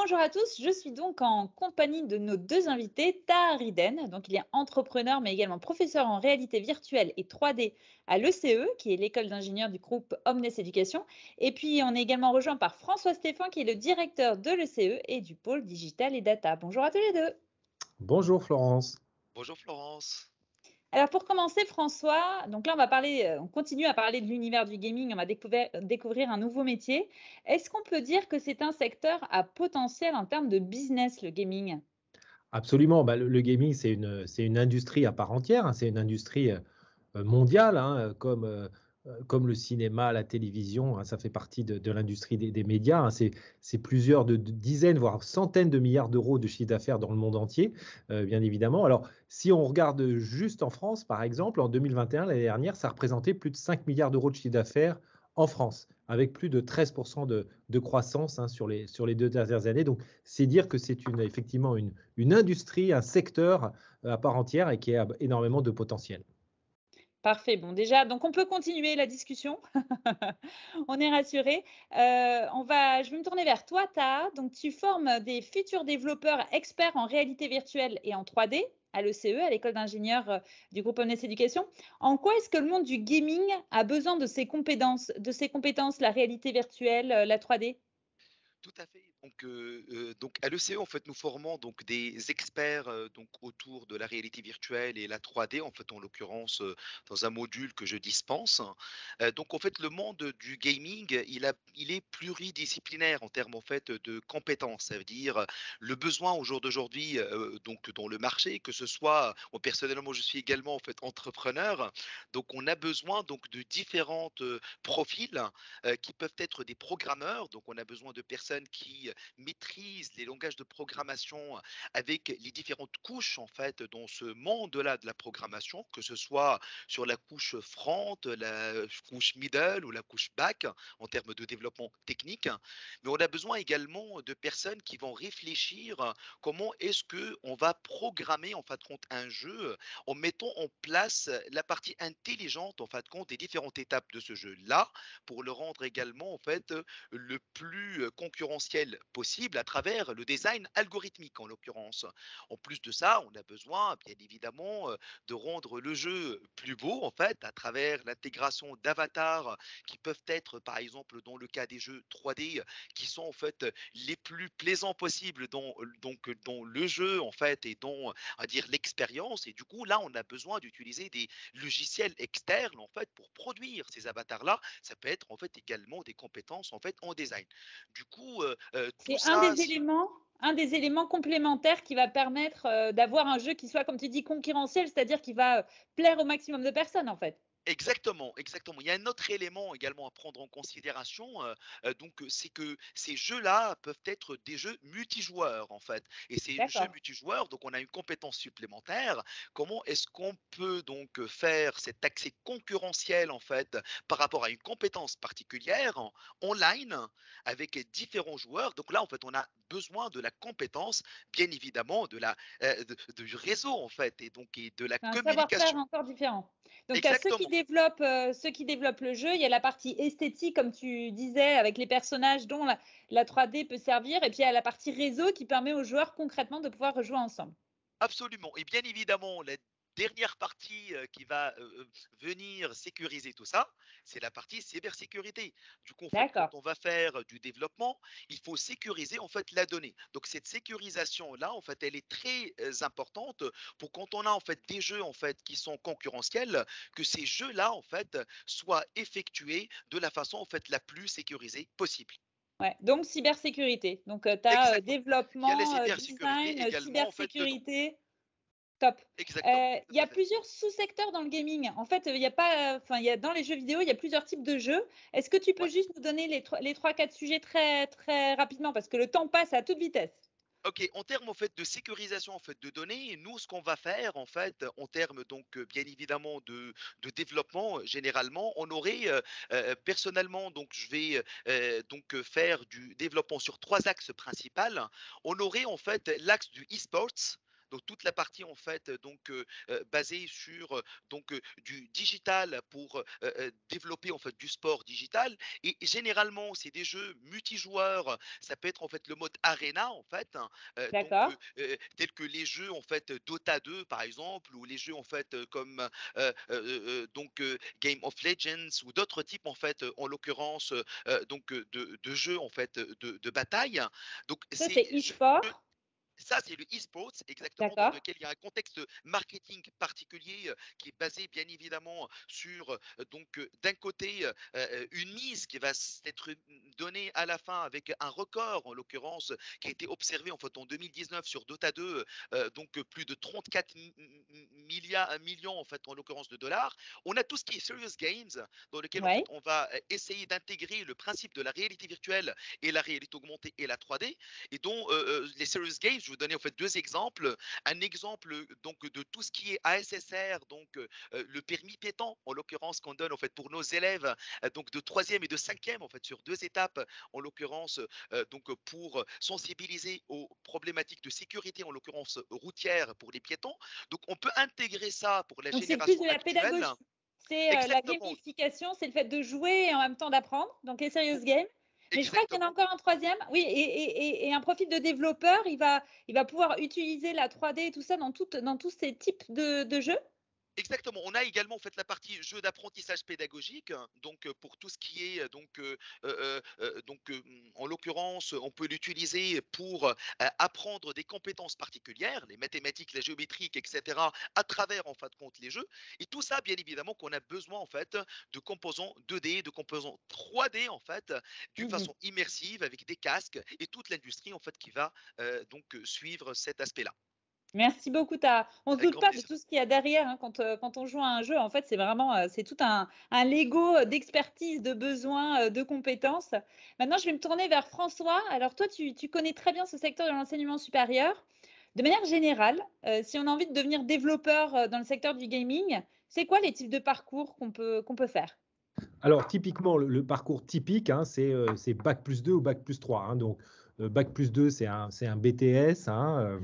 Bonjour à tous, je suis donc en compagnie de nos deux invités, Taha Riden, donc il est entrepreneur mais également professeur en réalité virtuelle et 3D à l'ECE, qui est l'école d'ingénieurs du groupe Omnes Éducation. Et puis on est également rejoint par François Stéphan, qui est le directeur de l'ECE et du pôle digital et data. Bonjour à tous les deux. Bonjour Florence. Bonjour Florence. Alors pour commencer, François, donc là on va parler, on continue à parler de l'univers du gaming, on va découvrir un nouveau métier. Est-ce qu'on peut dire que c'est un secteur à potentiel en termes de business, le gaming? Absolument, bah, le gaming, c'est une industrie à part entière, hein, c'est une industrie mondiale, hein, comme le cinéma, la télévision, hein, ça fait partie de l'industrie des médias, hein, c'est plusieurs de dizaines, voire centaines de milliards d'euros de chiffre d'affaires dans le monde entier, bien évidemment. Alors, si on regarde juste en France, par exemple, en 2021, l'année dernière, ça représentait plus de 5 milliards d'euros de chiffre d'affaires en France, avec plus de 13% de croissance, hein, sur les 2 dernières années. Donc, c'est dire que c'est effectivement une industrie, un secteur à part entière et qui a énormément de potentiel. Parfait. Bon, déjà, donc on peut continuer la discussion. On est rassuré. Je vais me tourner vers toi, Taha. Donc, tu formes des futurs développeurs experts en réalité virtuelle et en 3D à l'ECE, à l'école d'ingénieurs du groupe Omnes Éducation. En quoi est-ce que le monde du gaming a besoin de ces compétences, la réalité virtuelle, la 3D? Tout à fait. Donc à l'ECE, en fait, nous formons donc des experts donc autour de la réalité virtuelle et la 3D, en fait, en l'occurrence, dans un module que je dispense. Donc en fait, le monde du gaming, il est pluridisciplinaire en termes en fait de compétences. Ça veut dire le besoin au jour d'aujourd'hui, donc dans le marché, que ce soit, moi personnellement, je suis également en fait entrepreneur, donc on a besoin donc de différentes profils qui peuvent être des programmeurs. Donc, on a besoin de personnes qui maîtrisent les langages de programmation avec les différentes couches, en fait, dans ce monde-là de la programmation, que ce soit sur la couche front, la couche middle ou la couche back, en termes de développement technique. Mais on a besoin également de personnes qui vont réfléchir comment est-ce que on va programmer, en fin de compte, un jeu en mettant en place la partie intelligente, en fin de compte, des différentes étapes de ce jeu-là pour le rendre également en fait le plus concurrentiel possible à travers le design algorithmique en l'occurrence. En plus de ça, on a besoin bien évidemment de rendre le jeu plus beau en fait à travers l'intégration d'avatars qui peuvent être par exemple dans le cas des jeux 3D qui sont en fait les plus plaisants possibles dans le jeu en fait et dans à dire l'expérience et du coup là on a besoin d'utiliser des logiciels externes en fait pour produire ces avatars là. Ça peut être en fait également des compétences en fait en design. Du coup, tout C'est un ça, des si éléments, un des éléments complémentaires qui va permettre d'avoir un jeu qui soit, comme tu dis, concurrentiel, c'est-à-dire qui va plaire au maximum de personnes, en fait. exactement, exactement. Il y a un autre élément également à prendre en considération, c'est que ces jeux-là peuvent être des jeux multijoueurs, en fait et ces jeux D'accord. multijoueurs, donc on a une compétence supplémentaire. Comment est-ce qu'on peut donc faire cet accès concurrentiel, en fait, par rapport à une compétence particulière en online avec différents joueurs? Donc là, en fait, on a besoin de la compétence, bien évidemment, du réseau, en fait et de la C'est un savoir-faire communication. encore différent. Donc, à Exactement. ceux qui développent le jeu, il y a la partie esthétique, comme tu disais, avec les personnages dont la 3D peut servir, et puis il y a la partie réseau qui permet aux joueurs concrètement de pouvoir rejouer ensemble. Absolument et bien évidemment, la dernière partie, qui va, venir sécuriser tout ça, c'est la partie cybersécurité. Du coup, en fait, D'accord. quand on va faire du développement, il faut sécuriser, en fait, la donnée. Donc cette sécurisation-là, en fait, elle est très, importante pour quand on a, en fait, des jeux, en fait, qui sont concurrentiels, que ces jeux-là, en fait, soient effectués de la façon, en fait, la plus sécurisée possible. Ouais. Donc, cybersécurité. Donc, tu as Exactement. Il y a la développement, cybersécurité design, également, en fait, dedans. cybersécurité. Top. Exactement, Il tout y à a fait. plusieurs sous-secteurs dans le gaming. En fait, il y a pas, enfin, il y a dans les jeux vidéo, il y a plusieurs types de jeux. Est-ce que tu peux Ouais. juste nous donner les 3-4 sujets très, très rapidement? Parce que le temps passe à toute vitesse. OK, en termes en fait de sécurisation en fait de données, nous ce qu'on va faire en fait en termes donc bien évidemment de développement généralement, on aurait personnellement donc je vais donc faire du développement sur 3 axes principaux. On aurait en fait l'axe du e-sports, donc toute la partie en fait basée sur du digital pour développer en fait du sport digital. Et généralement, c'est des jeux multijoueurs. Ça peut être en fait le mode arena en fait, hein, D'accord. tels que les jeux en fait Dota 2 par exemple, ou les jeux en fait comme Game of Legends ou d'autres types en fait, en l'occurrence de jeux en fait de bataille. Donc Ça, ces c'est jeux, e-sport. ça, c'est le e-sports, exactement, dans D'accord. lequel il y a un contexte marketing particulier qui est basé bien évidemment sur, d'un côté, une mise qui va s'être donnée à la fin avec un record, en l'occurrence, qui a été observé en fait en 2019 sur Dota 2, plus de 34 millions en fait, en l'occurrence de dollars. On a tout ce qui est serious games, dans lequel en fait Oui. on va essayer d'intégrer le principe de la réalité virtuelle et la réalité augmentée et la 3D, et dont les serious games, je vais vous donner en fait deux exemples. Un exemple de tout ce qui est ASSR, le permis piéton, en l'occurrence qu'on donne en fait pour nos élèves, de troisième et de cinquième en fait sur deux étapes, en l'occurrence pour sensibiliser aux problématiques de sécurité, en l'occurrence routière pour les piétons. Donc on peut intégrer ça pour la Donc, c'est plus génération de la actuelle. pédagogie. C'est la Exactement, gamification, c'est le fait de jouer et en même temps d'apprendre. Donc, les serious games. Mais je crois qu'il y en a exactement. encore un troisième. Oui, et un profil de développeur, il va pouvoir utiliser la 3D et tout ça dans tous ces types de jeux. Exactement. On a également en fait la partie jeu d'apprentissage pédagogique, hein, pour tout ce qui est en l'occurrence, on peut l'utiliser pour apprendre des compétences particulières, les mathématiques, la géométrie, etc., à travers en fin de compte les jeux. Et tout ça, bien évidemment, qu'on a besoin en fait de composants 2D, de composants 3D en fait, d'une Mhm. façon immersive avec des casques et toute l'industrie en fait qui va suivre cet aspect-là. Merci beaucoup. On ne se Avec doute grand pas de plaisir. tout ce qu'il y a derrière hein, quand on joue à un jeu. En fait, c'est vraiment c'est tout un Lego d'expertise, de besoins, de compétences. Maintenant, je vais me tourner vers François. Alors, toi, tu connais très bien ce secteur de l'enseignement supérieur. De manière générale, si on a envie de devenir développeur dans le secteur du gaming, c'est quoi les types de parcours qu'on peut faire? Alors, typiquement, le parcours typique, hein, c'est bac plus 2 ou bac plus 3, hein. Donc, bac plus 2, c'est un BTS, hein,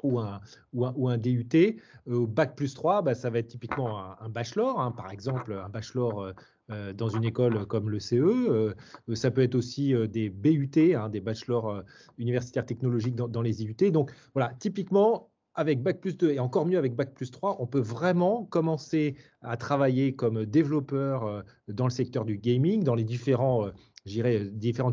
ou un DUT. Bac plus 3, bah, ça va être typiquement un bachelor, hein, par exemple, un bachelor dans une école comme le CE. Ça peut être aussi des BUT, hein, des bachelors universitaires technologiques dans les IUT. Donc, voilà, typiquement, avec bac plus 2 et encore mieux avec bac plus 3, on peut vraiment commencer à travailler comme développeur dans le secteur du gaming, dans les différentes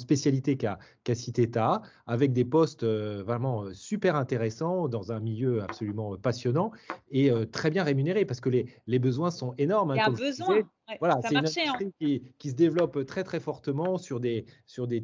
spécialités qu'a cité Taha, avec des postes vraiment super intéressants dans un milieu absolument passionnant et très bien rémunéré parce que les besoins sont énormes, Il hein, y a un comme je vous disais. besoin. Ouais, Voilà, c'est un c'est une marché. Hein. industrie qui se développe très très fortement sur des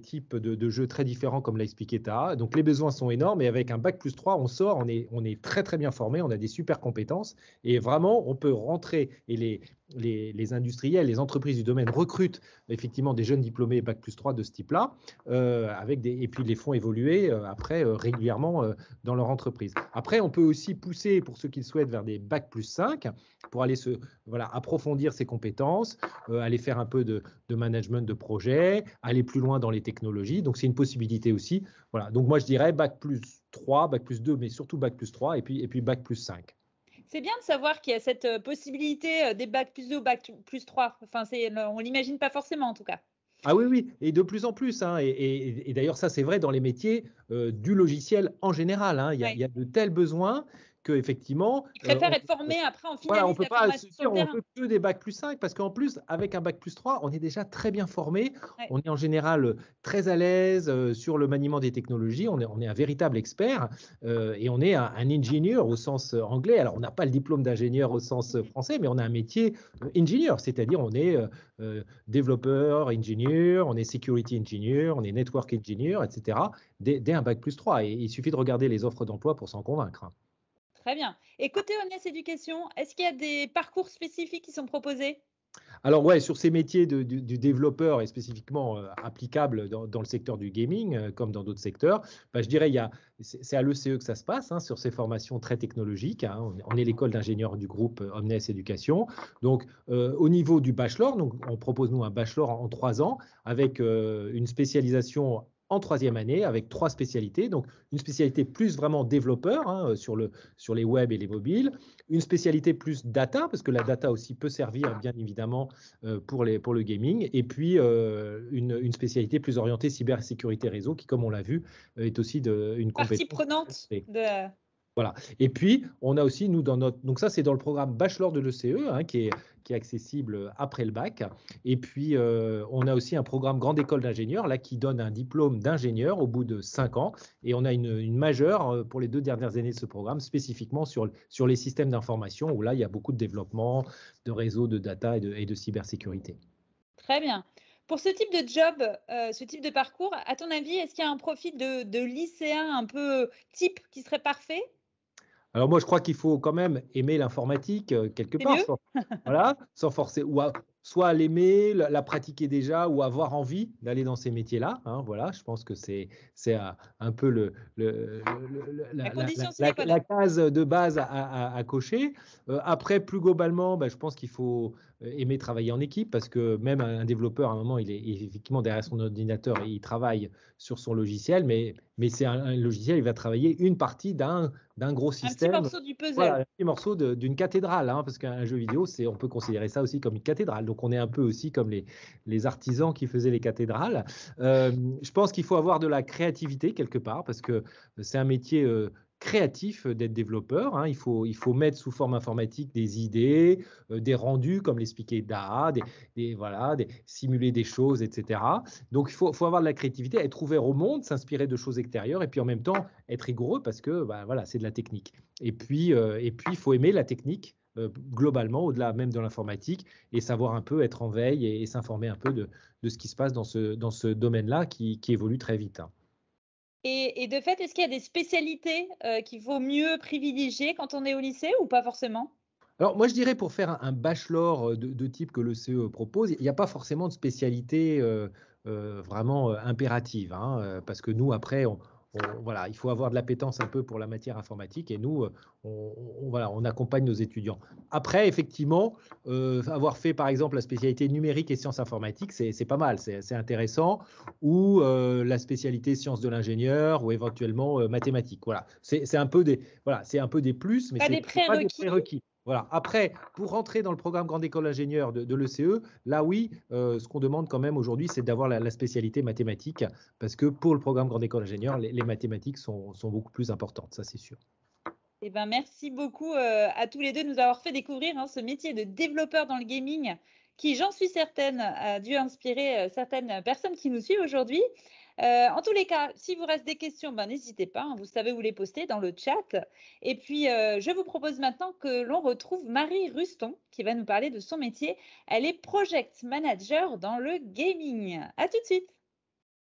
types de jeux très différents comme l'a expliqué Taha. Donc les besoins sont énormes et avec un bac plus 3, on sort, on est très très bien formé, on a des super compétences et vraiment on peut rentrer et les industriels, les entreprises du domaine recrutent effectivement des jeunes diplômés bac plus 3 de ce type-là, et puis les font évoluer après régulièrement dans leur entreprise. Après, on peut aussi pousser pour ceux qui le souhaitent vers des bac plus 5 pour aller approfondir ses compétences, aller faire un peu de management de projet, aller plus loin dans les technologies. Donc, c'est une possibilité aussi. Voilà. Donc, moi, je dirais bac plus 3, bac plus 2, mais surtout bac plus 3 et puis bac plus 5. C'est bien de savoir qu'il y a cette possibilité des bac plus 2 ou bac plus 3. Enfin, on ne l'imagine pas forcément en tout cas. Ah oui, oui, et de plus en plus, hein, et d'ailleurs, ça, c'est vrai dans les métiers du logiciel en général, hein. Ouais. Il y a de tels besoins qu'effectivement, Ils préfèrent être formés, après on voilà, on ne finalise peut la pas se formation sur le dire on terrain. veut que des bac plus 5 parce qu'en plus, avec un bac plus 3, on est déjà très bien formé. Ouais. On est en général très à l'aise sur le maniement des technologies. On est un véritable expert et on est un ingénieur au sens anglais. Alors, on n'a pas le diplôme d'ingénieur au sens français, mais on a un métier ingénieur, c'est-à-dire on est développeur, ingénieur, on est security engineer, on est network engineer, etc. Dès un bac plus 3. Et il suffit de regarder les offres d'emploi pour s'en convaincre. Très bien. Et côté Omnes Éducation, est-ce qu'il y a des parcours spécifiques qui sont proposés? Alors ouais, sur ces métiers du développeur et spécifiquement applicables dans le secteur du gaming, comme dans d'autres secteurs, bah, je dirais c'est à l'ECE que ça se passe, hein, sur ces formations très technologiques, hein. On est l'école d'ingénieurs du groupe Omnes Éducation. Donc au niveau du bachelor, donc, on propose nous un bachelor en 3 ans avec une spécialisation en troisième année avec 3 spécialités. Donc, une spécialité plus vraiment développeur sur les web et les mobiles, une spécialité plus data, parce que la data aussi peut servir bien évidemment pour le gaming, et puis une spécialité plus orientée cybersécurité réseau qui, comme on l'a vu, est aussi une compétence. Partie prenante de… Voilà. Et puis, on a aussi, nous, donc ça, c'est dans le programme Bachelor de l'ECE, qui est accessible après le bac. Et puis, on a aussi un programme Grande École d'ingénieurs, là, qui donne un diplôme d'ingénieur au bout de 5 ans. Et on a une majeure pour les 2 dernières années de ce programme, spécifiquement sur les systèmes d'information, où là, il y a beaucoup de développement de réseaux, de data et de cybersécurité. Très bien. Pour ce type de job, ce type de parcours, à ton avis, est-ce qu'il y a un profil de lycéen un peu type qui serait parfait? Alors moi, je crois qu'il faut quand même aimer l'informatique quelque part, sans forcer, soit l'aimer, la pratiquer déjà, ou avoir envie d'aller dans ces métiers-là. Voilà, je pense que c'est un peu la case de base à cocher. Après, plus globalement, je pense qu'il faut aimer travailler en équipe, parce que même un développeur, à un moment, il est effectivement derrière son ordinateur et il travaille sur son logiciel, mais c'est un logiciel, il va travailler une partie d'un gros système. Un petit morceau du puzzle. Voilà, un petit morceau d'une cathédrale, parce qu'un jeu vidéo, on peut considérer ça aussi comme une cathédrale. Donc, on est un peu aussi comme les artisans qui faisaient les cathédrales. Je pense qu'il faut avoir de la créativité quelque part, parce que c'est un métier créatif d'être développeur. Il faut mettre sous forme informatique des idées, des rendus, comme l'expliquait Daha, simuler des choses, etc. Donc, il faut avoir de la créativité, être ouvert au monde, s'inspirer de choses extérieures, et puis en même temps être rigoureux, parce que c'est de la technique. Et puis, il faut aimer la technique globalement, au-delà même de l'informatique, et savoir un peu être en veille et s'informer un peu de ce qui se passe dans ce domaine-là qui évolue très vite. Et de fait, est-ce qu'il y a des spécialités qu'il vaut mieux privilégier quand on est au lycée, ou pas forcément? Alors, moi, je dirais, pour faire un bachelor de type que le CE propose, il n'y a pas forcément de spécialité vraiment impérative, parce que nous, après, voilà, il faut avoir de l'appétence un peu pour la matière informatique, et nous, on accompagne nos étudiants. Après, effectivement, avoir fait, par exemple, la spécialité numérique et sciences informatiques, c'est pas mal, c'est intéressant, ou la spécialité sciences de l'ingénieur, ou éventuellement mathématiques. Voilà, c'est un peu des plus, mais Pas c'est des pas des prérequis. prérequis. Voilà. Après, pour rentrer dans le programme Grande École d'ingénieurs de l'ECE, là oui, ce qu'on demande quand même aujourd'hui, c'est d'avoir la spécialité mathématique, parce que pour le programme Grande École d'ingénieurs, les mathématiques sont beaucoup plus importantes, ça c'est sûr. Eh ben, merci beaucoup à tous les deux de nous avoir fait découvrir ce métier de développeur dans le gaming, qui, j'en suis certaine, a dû inspirer certaines personnes qui nous suivent aujourd'hui. En tous les cas, si vous reste des questions, n'hésitez pas, vous savez où les poster dans le chat. Et puis, je vous propose maintenant que l'on retrouve Marie Ruston, qui va nous parler de son métier. Elle est project manager dans le gaming. À tout de suite.